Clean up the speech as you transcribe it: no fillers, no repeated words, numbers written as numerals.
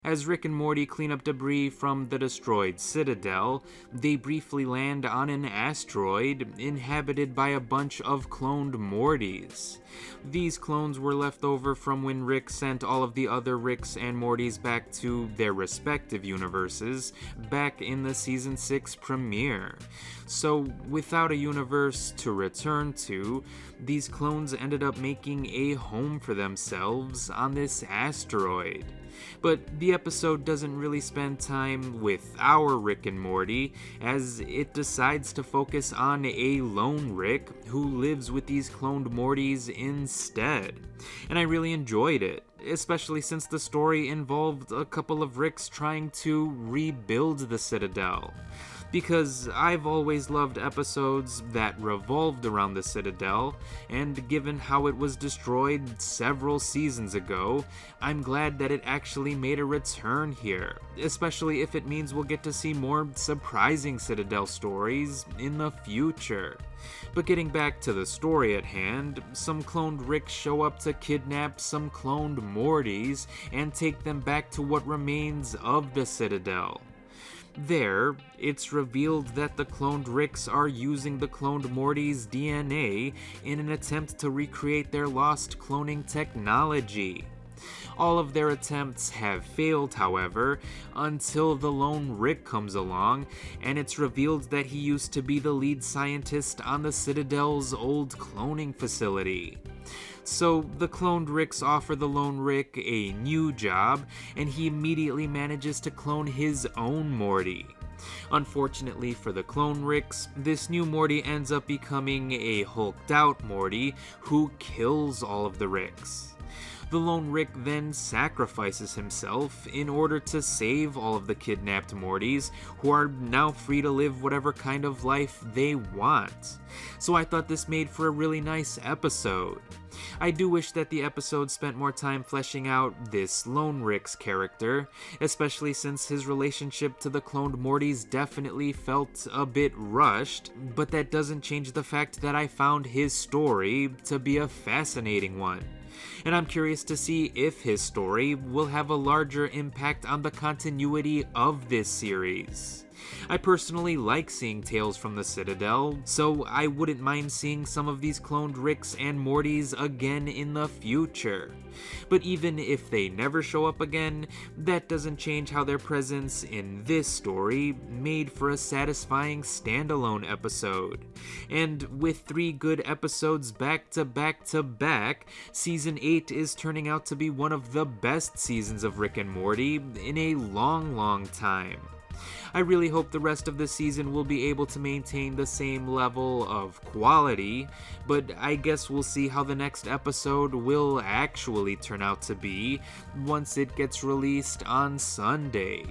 As Rick and Morty clean up debris from the destroyed Citadel, they briefly land on an asteroid inhabited by a bunch of cloned Mortys. These clones were left over from when Rick sent all of the other Ricks and Mortys back to their respective universes back in the Season 6 premiere. So, without a universe to return to, these clones ended up making a home for themselves on this asteroid. But the episode doesn't really spend time with our Rick and Morty, as it decides to focus on a lone Rick who lives with these cloned Mortys instead. And I really enjoyed it, especially since the story involved a couple of Ricks trying to rebuild the Citadel. Because I've always loved episodes that revolved around the Citadel, and given how it was destroyed several seasons ago, I'm glad that it actually made a return here, especially if it means we'll get to see more surprising Citadel stories in the future. But getting back to the story at hand, some cloned Ricks show up to kidnap some cloned Mortys and take them back to what remains of the Citadel. There, it's revealed that the cloned Ricks are using the cloned Morty's DNA in an attempt to recreate their lost cloning technology. All of their attempts have failed, however, until the lone Rick comes along, and it's revealed that he used to be the lead scientist on the Citadel's old cloning facility. So the cloned Ricks offer the lone Rick a new job, and he immediately manages to clone his own Morty. Unfortunately for the clone Ricks, this new Morty ends up becoming a hulked out Morty who kills all of the Ricks. The lone Rick then sacrifices himself in order to save all of the kidnapped Mortys, who are now free to live whatever kind of life they want. So I thought this made for a really nice episode. I do wish that the episode spent more time fleshing out this lone Rick's character, especially since his relationship to the cloned Mortys definitely felt a bit rushed, but that doesn't change the fact that I found his story to be a fascinating one. And I'm curious to see if his story will have a larger impact on the continuity of this series. I personally like seeing Tales from the Citadel, so I wouldn't mind seeing some of these cloned Ricks and Mortys again in the future. But even if they never show up again, that doesn't change how their presence in this story made for a satisfying standalone episode. And with 3 good episodes back to back to back, Season 8 is turning out to be one of the best seasons of Rick and Morty in a long time. I really hope the rest of the season will be able to maintain the same level of quality, but I guess we'll see how the next episode will actually turn out to be once it gets released on Sunday.